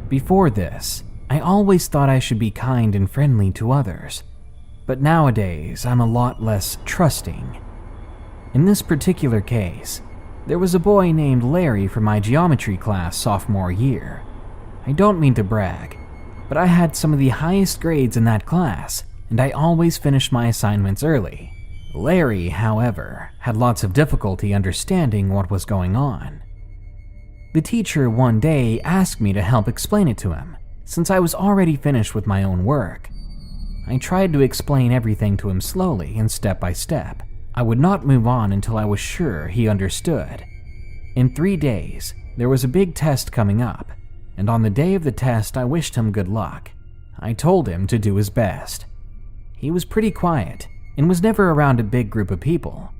Before this, I always thought I should be kind and friendly to others, but nowadays I'm a lot less trusting. In this particular case, there was a boy named Larry from my geometry class sophomore year. I don't mean to brag, but I had some of the highest grades in that class, and I always finished my assignments early. Larry, however, had lots of difficulty understanding what was going on. The teacher one day asked me to help explain it to him, since I was already finished with my own work. I tried to explain everything to him slowly and step by step. I would not move on until I was sure he understood. In 3 days, there was a big test coming up, and on the day of the test I wished him good luck. I told him to do his best. He was pretty quiet and was never around a big group of people,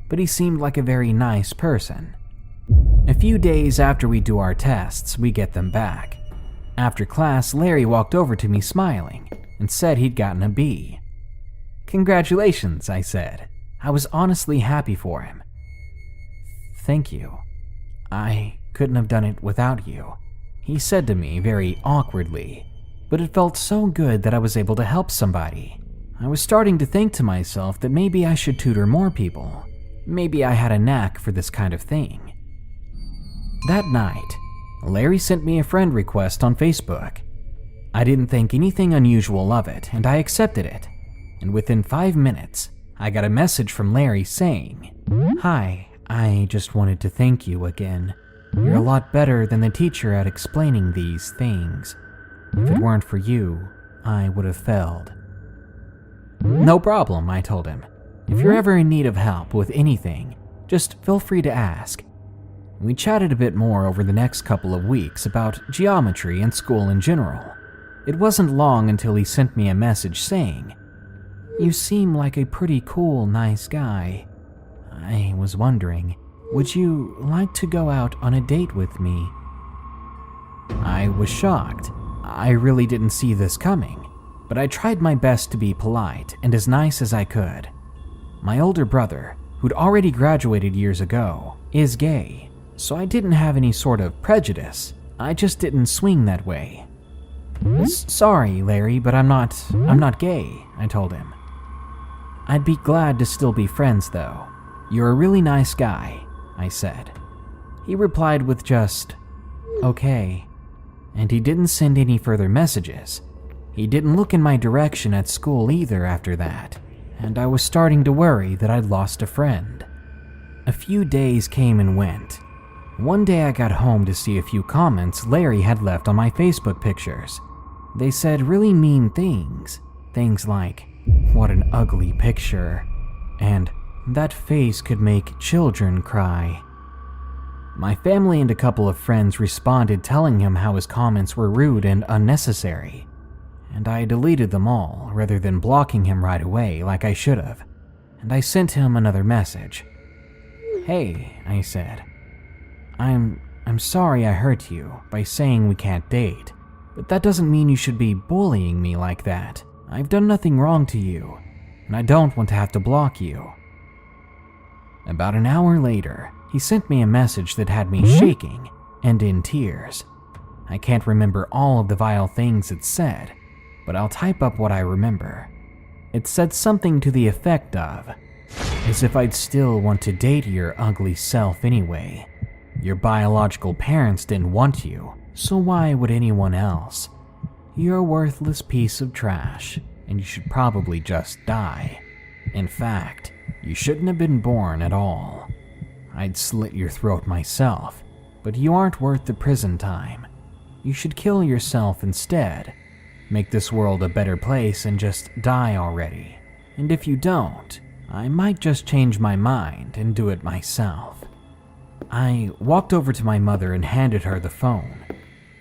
but he seemed like a very nice person. A few days after we do our tests, we get them back. After class, Larry walked over to me smiling and said he'd gotten a B. "Congratulations," I said. I was honestly happy for him. "Thank you. I couldn't have done it without you," he said to me very awkwardly, but it felt so good that I was able to help somebody. I was starting to think to myself that maybe I should tutor more people. Maybe I had a knack for this kind of thing. That night, Larry sent me a friend request on Facebook. I didn't think anything unusual of it, and I accepted it. And within 5 minutes, I got a message from Larry saying, "Hi, I just wanted to thank you again. You're a lot better than the teacher at explaining these things. If it weren't for you, I would have failed." "No problem," I told him. "If you're ever in need of help with anything, just feel free to ask." We chatted a bit more over the next couple of weeks about geometry and school in general. It wasn't long until he sent me a message saying, "You seem like a pretty cool, nice guy. I was wondering, would you like to go out on a date with me?" I was shocked. I really didn't see this coming, but I tried my best to be polite and as nice as I could. My older brother, who'd already graduated years ago, is gay, so I didn't have any sort of prejudice. I just didn't swing that way. "Sorry, Larry, but I'm not gay," I told him. "I'd be glad to still be friends, though. You're a really nice guy," I said. He replied with just, "Okay," and he didn't send any further messages. He didn't look in my direction at school either after that, and I was starting to worry that I'd lost a friend. A few days came and went. One day I got home to see a few comments Larry had left on my Facebook pictures. They said really mean things. Things like, "What an ugly picture," and "That face could make children cry." My family and a couple of friends responded telling him how his comments were rude and unnecessary, and I deleted them all rather than blocking him right away like I should have, and I sent him another message. "Hey," I said, I'm sorry I hurt you by saying we can't date, but that doesn't mean you should be bullying me like that. I've done nothing wrong to you, and I don't want to have to block you." About an hour later, he sent me a message that had me shaking and in tears. I can't remember all of the vile things it said, but I'll type up what I remember. It said something to the effect of, "As if I'd still want to date your ugly self anyway. Your biological parents didn't want you, so why would anyone else? You're a worthless piece of trash, and you should probably just die. In fact, you shouldn't have been born at all. I'd slit your throat myself, but you aren't worth the prison time. You should kill yourself instead. Make this world a better place and just die already. And if you don't, I might just change my mind and do it myself." I walked over to my mother and handed her the phone.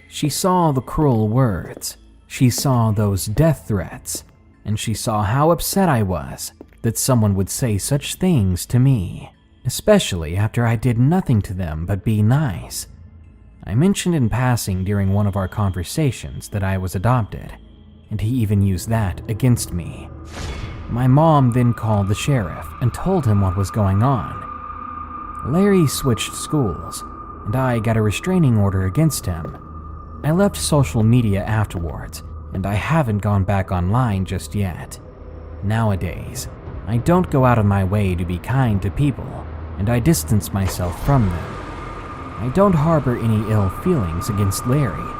She saw the cruel words, she saw those death threats, and she saw how upset I was that someone would say such things to me, especially after I did nothing to them but be nice. I mentioned in passing during one of our conversations that I was adopted, and he even used that against me. My mom then called the sheriff and told him what was going on. Larry switched schools, and I got a restraining order against him. I left social media afterwards, and I haven't gone back online just yet. Nowadays, I don't go out of my way to be kind to people, and I distance myself from them. I don't harbor any ill feelings against Larry,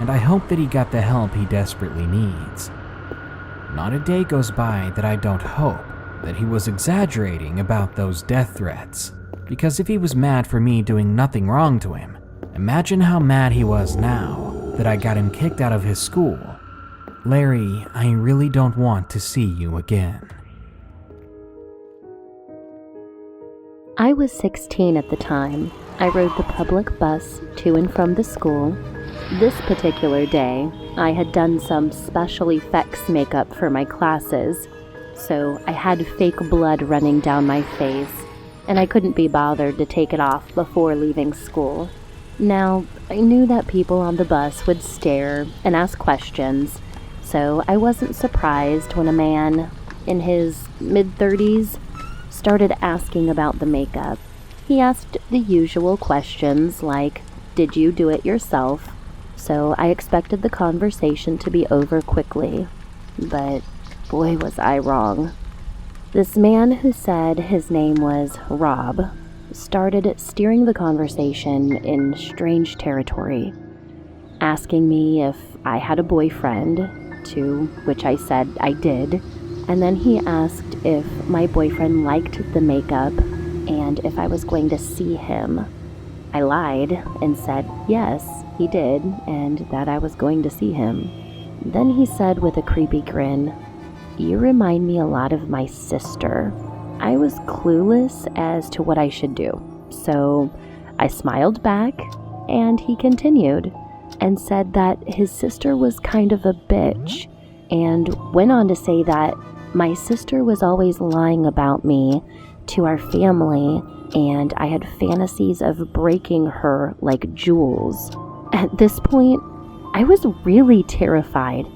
and I hope that he got the help he desperately needs. Not a day goes by that I don't hope that he was exaggerating about those death threats, because if he was mad for me doing nothing wrong to him, imagine how mad he was now that I got him kicked out of his school. Larry, I really don't want to see you again. I was 16 at the time. I rode the public bus to and from the school. This particular day, I had done some special effects makeup for my classes, so I had fake blood running down my face, and I couldn't be bothered to take it off before leaving school. Now, I knew that people on the bus would stare and ask questions, so I wasn't surprised when a man in his mid-30s started asking about the makeup. He asked the usual questions like, "Did you do it yourself?" So I expected the conversation to be over quickly, but boy was I wrong. This man, who said his name was Rob, started steering the conversation in strange territory, asking me if I had a boyfriend, to which I said I did, and then he asked if my boyfriend liked the makeup and if I was going to see him. I lied and said yes, he did, and that I was going to see him. Then he said with a creepy grin, "You remind me a lot of my sister." I was clueless as to what I should do, so I smiled back, and he continued and said that his sister was kind of a bitch, and went on to say that my sister was always lying about me to our family, and I had fantasies of breaking her like jewels. At this point, I was really terrified.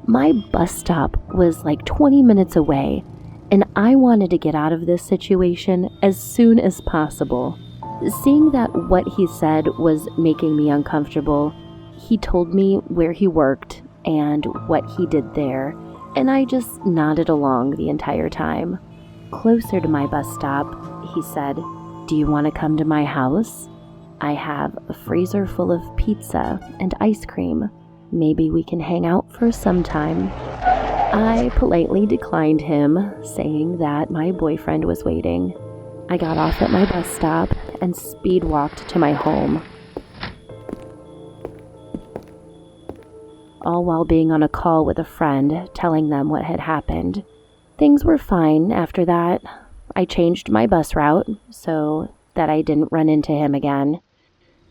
My bus stop was like 20 minutes away, and I wanted to get out of this situation as soon as possible. Seeing that what he said was making me uncomfortable, he told me where he worked and what he did there, and I just nodded along the entire time. Closer to my bus stop, he said, "Do you want to come to my house? I have a freezer full of pizza and ice cream. Maybe we can hang out for some time." I politely declined him, saying that my boyfriend was waiting. I got off at my bus stop and speed walked to my home, all while being on a call with a friend, telling them what had happened. Things were fine after that. I changed my bus route so that I didn't run into him again.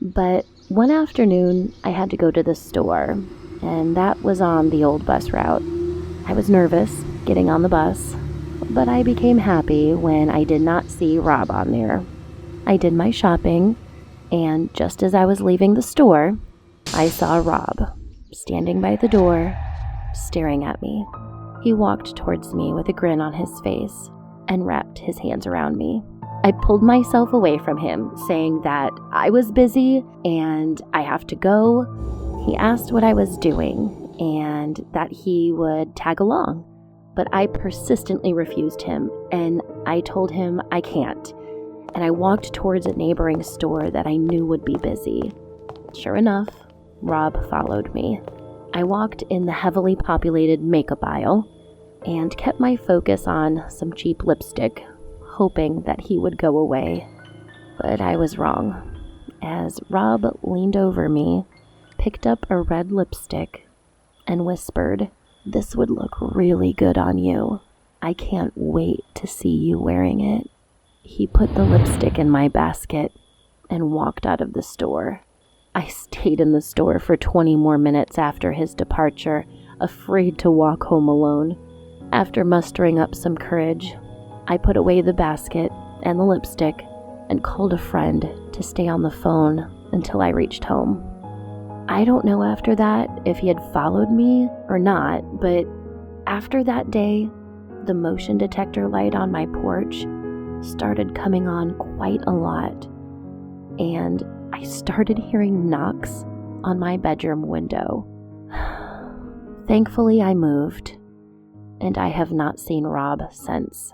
But one afternoon, I had to go to the store, and that was on the old bus route. I was nervous getting on the bus, but I became happy when I did not see Rob on there. I did my shopping, and just as I was leaving the store, I saw Rob standing by the door, staring at me. He walked towards me with a grin on his face and wrapped his hands around me. I pulled myself away from him, saying that I was busy and I have to go. He asked what I was doing and that he would tag along, but I persistently refused him, and I told him I can't, and I walked towards a neighboring store that I knew would be busy. Sure enough, Rob followed me. I walked in the heavily populated makeup aisle and kept my focus on some cheap lipstick, hoping that he would go away. But I was wrong, as Rob leaned over me, picked up a red lipstick, and whispered, "This would look really good on you. I can't wait to see you wearing it." He put the lipstick in my basket and walked out of the store. I stayed in the store for 20 more minutes after his departure, afraid to walk home alone. After mustering up some courage, I put away the basket and the lipstick and called a friend to stay on the phone until I reached home. I don't know after that if he had followed me or not, but after that day, the motion detector light on my porch started coming on quite a lot, and I started hearing knocks on my bedroom window. Thankfully, I moved, and I have not seen Rob since.